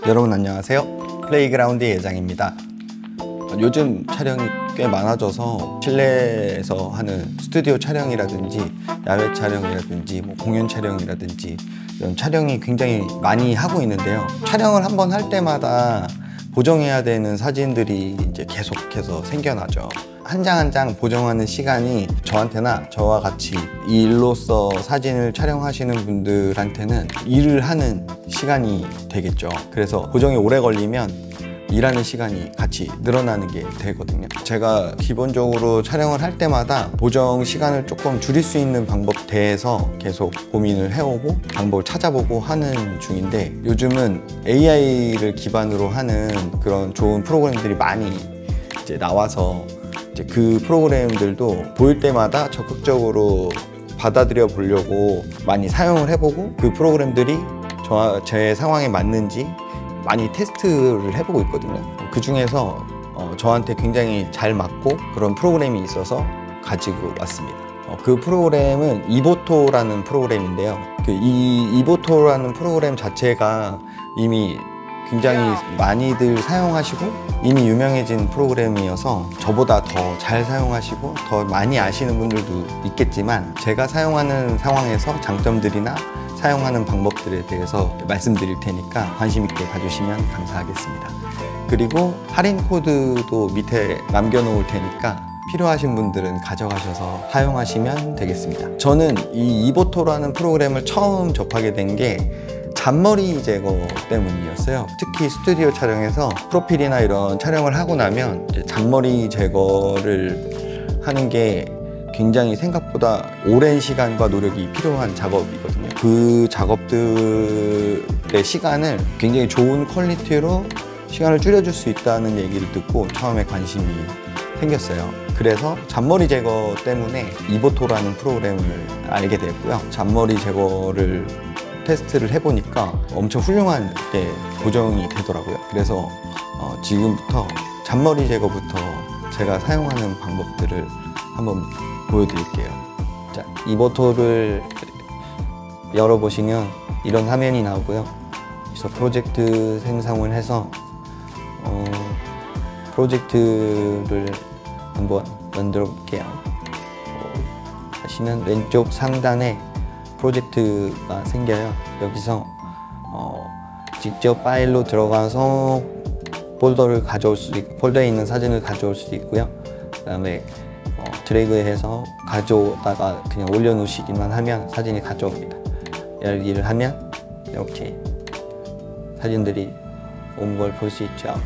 여러분 안녕하세요. 플레이그라운드의 예장입니다. 요즘 촬영이 꽤 많아져서 실내에서 하는 스튜디오 촬영이라든지 야외 촬영이라든지 공연 촬영이라든지 이런 촬영이 굉장히 많이 하고 있는데요. 촬영을 한번 할 때마다 보정해야 되는 사진들이 이제 계속해서 생겨나죠. 한 장 한 장 보정하는 시간이 저한테나 저와 같이 이 일로서 사진을 촬영하시는 분들한테는 일을 하는 시간이 되겠죠. 그래서 보정이 오래 걸리면 일하는 시간이 같이 늘어나는 게 되거든요. 제가 기본적으로 촬영을 할 때마다 보정 시간을 조금 줄일 수 있는 방법에 대해서 계속 고민을 해오고 방법을 찾아보고 하는 중인데, 요즘은 AI를 기반으로 하는 그런 좋은 프로그램들이 많이 이제 나와서 이제 그 프로그램들도 보일 때마다 적극적으로 받아들여 보려고 많이 사용을 해보고, 그 프로그램들이 제 상황에 맞는지 많이 테스트를 해보고 있거든요. 그 중에서 저한테 굉장히 잘 맞고 그런 프로그램이 있어서 가지고 왔습니다. 그 프로그램은 이보토라는 프로그램인데요. 이 이보토라는 프로그램 자체가 이미 굉장히 많이들 사용하시고 이미 유명해진 프로그램이어서 저보다 더 잘 사용하시고 더 많이 아시는 분들도 있겠지만, 제가 사용하는 상황에서 장점들이나 사용하는 방법들에 대해서 말씀드릴 테니까 관심 있게 봐주시면 감사하겠습니다. 그리고 할인 코드도 밑에 남겨놓을 테니까 필요하신 분들은 가져가셔서 사용하시면 되겠습니다. 저는 이 이보토라는 프로그램을 처음 접하게 된 게 잔머리 제거 때문이었어요. 특히 스튜디오 촬영에서 프로필이나 이런 촬영을 하고 나면 잔머리 제거를 하는 게 굉장히 생각보다 오랜 시간과 노력이 필요한 작업이거든요. 그 작업들의 시간을 굉장히 좋은 퀄리티로 시간을 줄여줄 수 있다는 얘기를 듣고 처음에 관심이 생겼어요. 그래서 잔머리 제거 때문에 이보토라는 프로그램을 알게 됐고요. 잔머리 제거를 테스트를 해보니까 엄청 훌륭하게 보정이 되더라고요. 그래서 지금부터 잔머리 제거부터 제가 사용하는 방법들을 한번 보여드릴게요. 자, 이보토를 열어보시면 이런 화면이 나오고요. 그래서 프로젝트 생성을 해서 프로젝트를 한번 만들어 볼게요. 하시면 왼쪽 상단에 프로젝트가 생겨요. 여기서 직접 파일로 들어가서 폴더를 가져올 수 있고, 폴더에 있는 사진을 가져올 수 있고요. 그 다음에 드래그해서 가져오다가 그냥 올려놓으시기만 하면 사진이 가져옵니다. 열기를 하면 이렇게 사진들이 온 걸 볼 수 있죠. 자,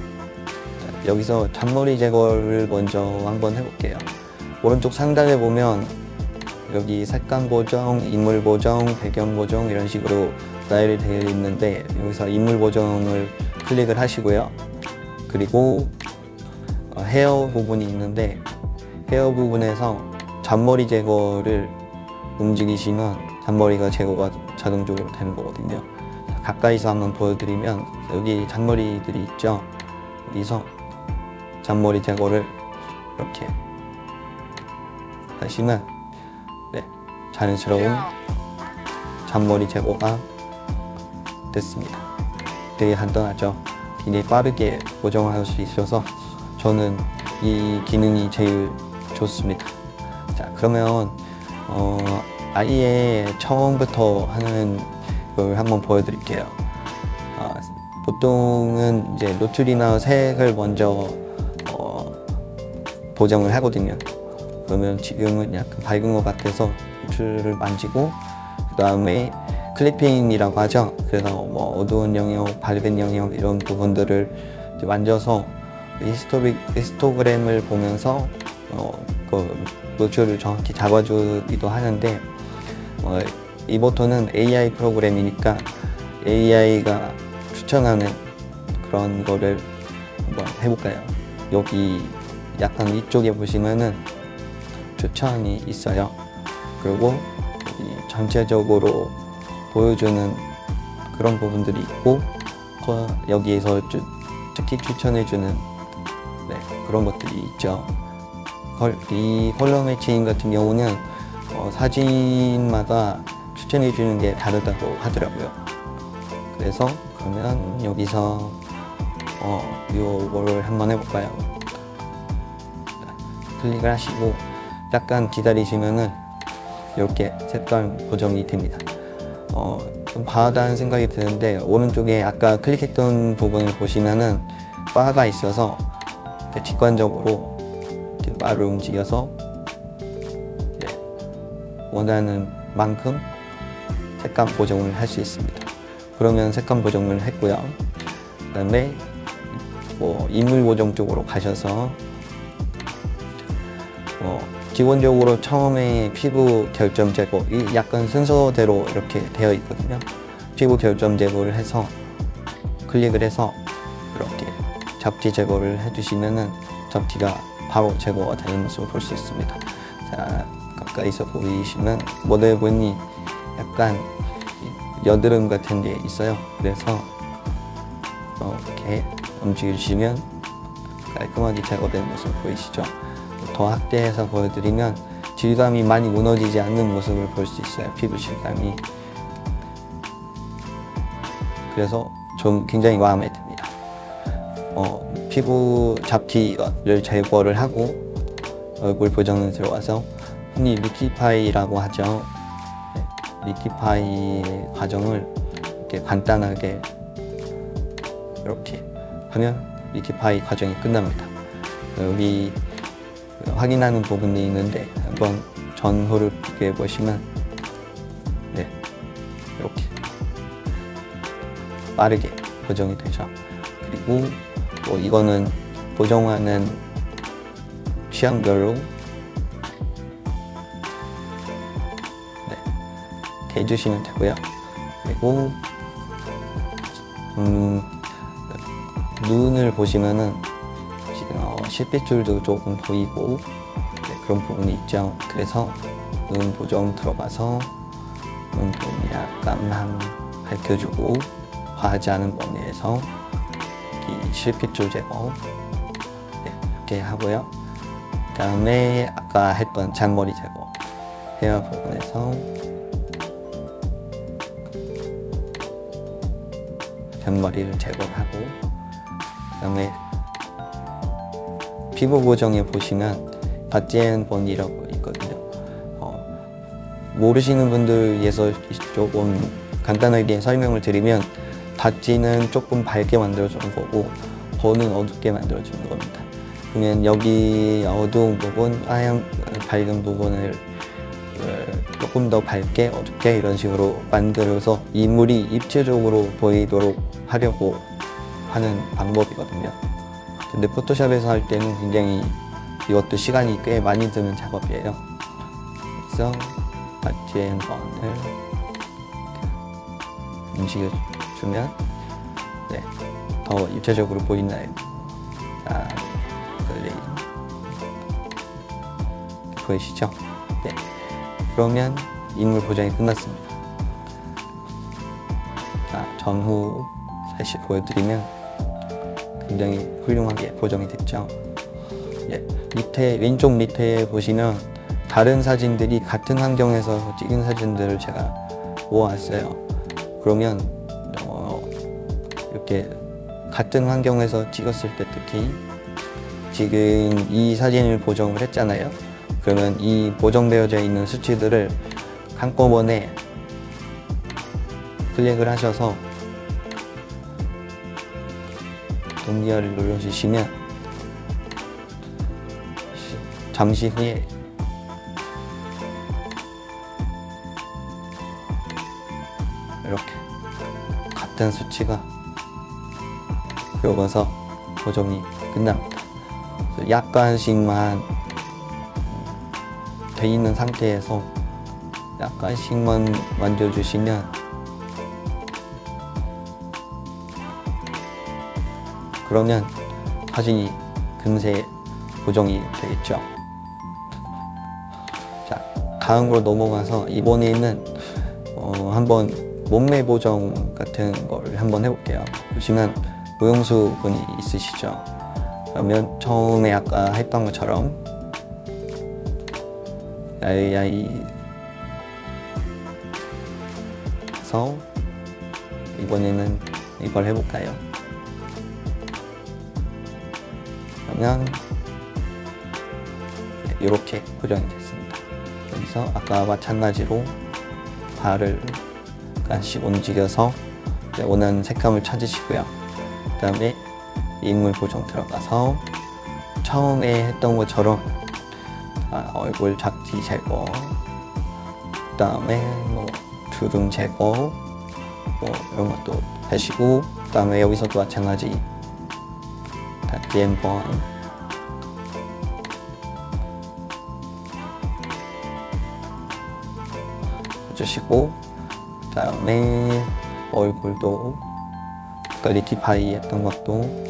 여기서 잔머리 제거를 먼저 한번 해볼게요. 오른쪽 상단에 보면 여기 색감 보정, 인물 보정, 배경 보정 이런 식으로 나열이 되어 있는데, 여기서 인물 보정을 클릭을 하시고요. 그리고 헤어 부분이 있는데 헤어 부분에서 잔머리 제거를 움직이시면 잔머리가 제거가 자동적으로 되는 거거든요. 가까이서 한번 보여드리면 여기 잔머리들이 있죠. 여기서 잔머리 제거를 이렇게 하시면 자연스러운 잔머리 제거가 됐습니다. 되게 간단하죠. 굉장히 빠르게 보정할 수 있어서 저는 이 기능이 제일 좋습니다. 자, 그러면 아예 처음부터 하는 걸 한번 보여드릴게요. 보통은 이제 노출이나 색을 먼저 보정을 하거든요. 그러면 지금은 약간 밝은 것 같아서 노출을 만지고, 그 다음에 클리핑이라고 하죠. 그래서 어두운 영역, 밝은 영역 이런 부분들을 만져서 히스토그램을 보면서 그 노출을 정확히 잡아주기도 하는데, 이보토는 AI 프로그램이니까 AI가 추천하는 그런 거를 한번 해볼까요? 여기 약간 위쪽에 보시면은 추천이 있어요. 그리고 전체적으로 보여주는 그런 부분들이 있고, 여기에서 특히 추천해주는 그런 것들이 있죠. 이 컬러 매칭 같은 경우는 사진마다 추천해주는 게 다르다고 하더라고요. 그래서 그러면 여기서 요거를 한번 해볼까요? 클릭을 하시고 약간 기다리시면은 이렇게 색깔 보정이 됩니다. 좀 과하다는 생각이 드는데 오른쪽에 아까 클릭했던 부분을 보시면은 바가 있어서 직관적으로 바를 움직여서 원하는 만큼 색감 보정을 할 수 있습니다. 그러면 색감 보정을 했고요. 그 다음에 인물 보정 쪽으로 가셔서 기본적으로 처음에 피부 결점 제거, 약간 순서대로 이렇게 되어 있거든요. 피부 결점 제거를 해서 클릭을 해서 이렇게 잡티 제거를 해주시면은 잡티가 바로 제거가 되는 모습을 볼 수 있습니다. 자, 가까이서 보이시면 모델분이 약간 여드름 같은 게 있어요. 그래서 이렇게 움직여주시면 깔끔하게 제거된 모습 보이시죠? 더 확대해서 보여드리면 질감이 많이 무너지지 않는 모습을 볼 수 있어요. 피부 질감이. 그래서 좀 굉장히 마음에 듭니다. 피부 잡티를 제거를 하고 얼굴 보정을 들어와서 흔히 리티파이라고 하죠. 리티파이 과정을 이렇게 간단하게 이렇게 하면 리티파이 과정이 끝납니다. 여기 확인하는 부분이 있는데 한번 전후를 비교해 보시면 이렇게 빠르게 보정이 되죠. 그리고 이거는 보정하는 취향별로 해주시면 되고요. 그리고 눈을 보시면은 지금 실핏줄도 조금 보이고 그런 부분이 있죠. 그래서 눈 보정 들어가서 눈 부분 약간만 밝혀주고 과하지 않은 범위에서 이 실핏줄 제거 이렇게 하고요. 그 다음에 아까 했던 잔머리 제거 헤어 부분에서 잔머리를 제거하고 그 다음에 피부 보정에 보시면 바지앤 본이라고 있거든요. 모르시는 분들 위해서 조금 간단하게 설명을 드리면 바지는 조금 밝게 만들어주는 거고 본은 어둡게 만들어주는 겁니다. 그러면 여기 어두운 부분, 밝은 부분을 조금 더 밝게 어둡게 이런 식으로 만들어서 인물이 입체적으로 보이도록 하려고 하는 방법이거든요. 근데 포토샵에서 할 때는 굉장히 이것도 시간이 꽤 많이 드는 작업이에요. 그래서 바지앤 번을 움직여주면 더 입체적으로 보이나요? 보이시죠? 그러면 인물 보정이 끝났습니다. 자, 전후 다시 보여드리면 굉장히 훌륭하게 보정이 됐죠. 밑에 왼쪽 밑에 보시면 다른 사진들이 같은 환경에서 찍은 사진들을 제가 모아왔어요. 그러면 이렇게 같은 환경에서 찍었을 때 특히 지금 이 사진을 보정을 했잖아요. 그러면 이 보정되어져 있는 수치들을 한꺼번에 클릭을 하셔서 동기화를 눌러주시면 잠시 후에 이렇게 같은 수치가 들어가서 보정이 끝납니다. 약간씩만 돼 있는 상태에서 약간씩만 만져주시면 그러면 사진이 금세 보정이 되겠죠. 자, 다음으로 넘어가서 이번에는 한번 몸매 보정 같은 걸 한번 해볼게요. 보시면 무용수 분이 있으시죠. 그러면 처음에 아까 했던 것처럼 야이야이 해서 이번에는 이걸 해볼까요? 그러면 이렇게 고정이 됐습니다. 여기서 아까 마찬가지로 발을 약간씩 움직여서 원하는 색감을 찾으시고요. 그 다음에 인물 보정 들어가서 처음에 했던 것처럼 얼굴 잡티 제거, 그 다음에 뭐 주름 제거, 뭐 이런 것도 하시고, 그 다음에 여기서도 마찬가지 다시 한번 해주시고, 그 다음에 얼굴도 아까 리티파이 했던 것도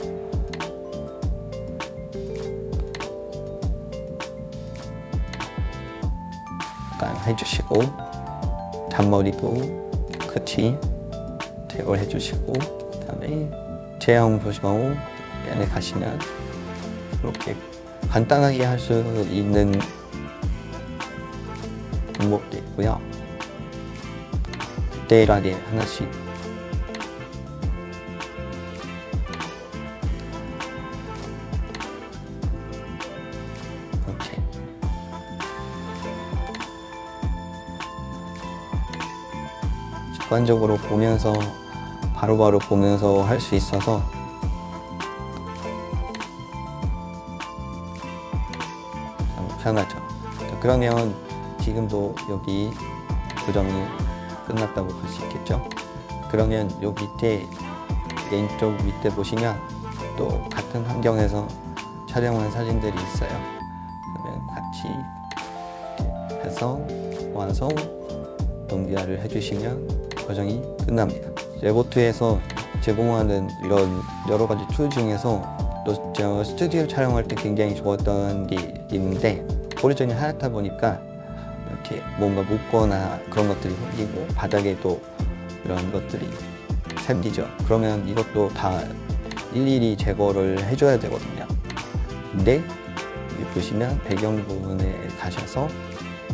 약간 해주시고, 잔머리도 같이 제거를 해주시고, 그 다음에 제형 보시고 안에 가시면 이렇게 간단하게 할 수 있는 방법도 있고요. 디테일하게 하나씩 이렇게 직관적으로 보면서 바로바로 보면서 할 수 있어서 참 편하죠. 자, 그러면 지금도 여기 고정이 끝났다고 볼 수 있겠죠. 그러면 요 밑에 왼쪽 밑에 보시면 또 같은 환경에서 촬영한 사진들이 있어요. 그러면 같이 이렇게 해서 완성 동기화를 해주시면 과정이 끝납니다. 레고트에서 제공하는 이런 여러 가지 툴 중에서 또 저 스튜디오 촬영할 때 굉장히 좋았던 게 있는데, 오리지널이 하얗다 보니까 이렇게 뭔가 묻거나 그런 것들이 생기고 바닥에도 이런 것들이 생기죠. 그러면 이것도 다 일일이 제거를 해줘야 되거든요. 근데 여기 보시면 배경 부분에 가셔서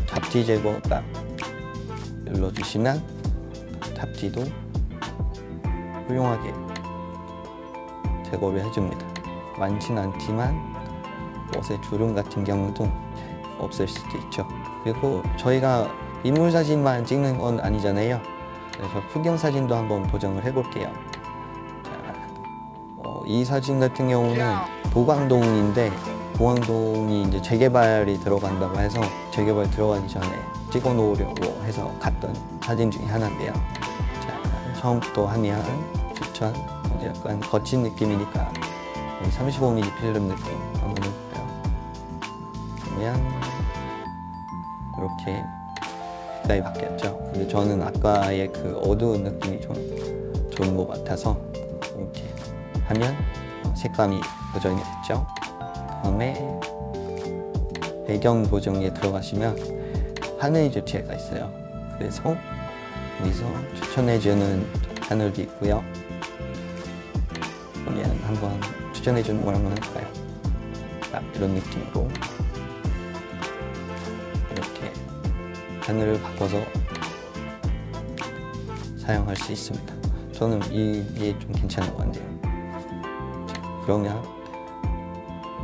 잡티 제거 딱 눌러주시면 잡티도 훌륭하게 제거를 해줍니다. 많지는 않지만 옷의 주름 같은 경우도 없을 수도 있죠. 그리고 저희가 인물 사진만 찍는 건 아니잖아요. 그래서 풍경 사진도 한번 보정을 해볼게요. 자, 이 사진 같은 경우는 보광동인데, 보광동이 이제 재개발이 들어간다고 해서 재개발 들어가기 전에 찍어 놓으려고 해서 갔던 사진 중에 하나인데요. 자, 처음부터 하면 추천, 약간 거친 느낌이니까 35mm 필름 느낌 한번 해볼까요? 그러면 이렇게 색깔이 바뀌었죠. 근데 저는 아까의 그 어두운 느낌이 좀 좋은 것 같아서 이렇게 하면 색감이 보정이 됐죠. 다음에 배경 보정에 들어가시면 하늘 주체가 있어요. 그래서 여기서 추천해주는 하늘도 있고요. 그러면 한번 추천해주는 걸 한번 해볼까요? 이런 느낌으로 이렇게 하늘을 바꿔서 사용할 수 있습니다. 저는 이게 좀 괜찮은 것 같네요. 그러면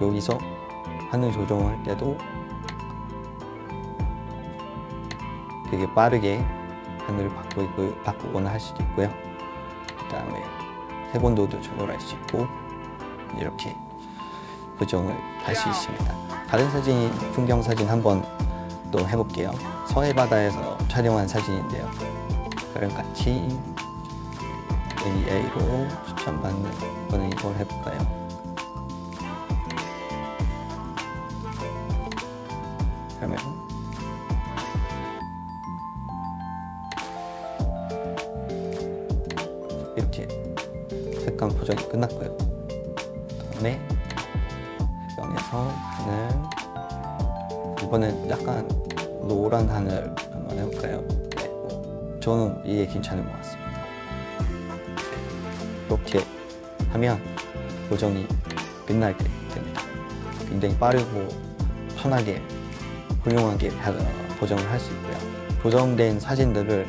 여기서 하늘 조정할 때도 되게 빠르게 하늘을 바꾸거나 할 수도 있고요. 그 다음에 색온도도 조절할 수 있고, 이렇게 고정을 할 수 있습니다. 다른 사진, 풍경 사진 한번 또 해볼게요. 서해 바다에서 촬영한 사진인데요. 그럼 같이 AA로 추천받는 거는 이걸 해볼까요? 그러면 이렇게 색감 보정이 끝났고요. 그다음에 배경에서 하늘, 이번엔 약간 노란 하늘 한번 해볼까요? 네, 저는 이게 괜찮은 것 같습니다. 이렇게 하면 보정이 끝날 때 됩니다. 굉장히 빠르고 편하게 훌륭하게 보정을 할 수 있고요. 보정된 사진들을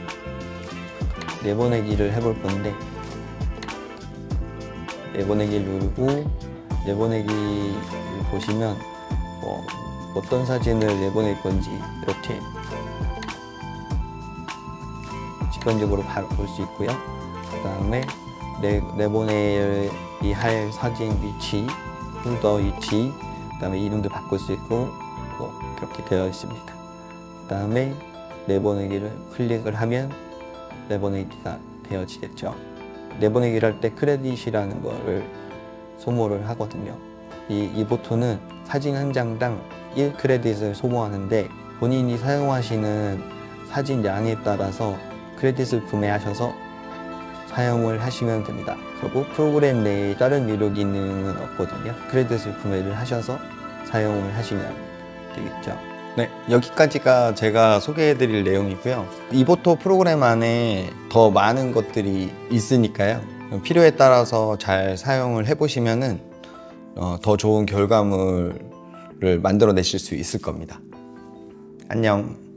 내보내기를 해볼 건데, 내보내기를 누르고 내보내기를 보시면 어떤 사진을 내보낼 건지 이렇게 직관적으로 바로 볼 수 있고요. 그 다음에 내보내야 할 사진 위치, 폴더 위치, 그 다음에 이름도 바꿀 수 있고 그렇게 되어 있습니다. 그 다음에 내보내기를 클릭을 하면 내보내기가 되어지겠죠. 내보내기를 할 때 크레딧이라는 거를 소모를 하거든요. 이 보토는 사진 한 장당 1크레딧을 소모하는데 본인이 사용하시는 사진 양에 따라서 크레딧을 구매하셔서 사용을 하시면 됩니다. 그리고 프로그램 내에 다른 유료 기능은 없거든요. 크레딧을 구매를 하셔서 사용을 하시면 되겠죠. 네, 여기까지가 제가 소개해드릴 내용이고요. 이보토 프로그램 안에 더 많은 것들이 있으니까요. 필요에 따라서 잘 사용을 해보시면은 더 좋은 결과물을 만들어내실 수 있을 겁니다. 안녕.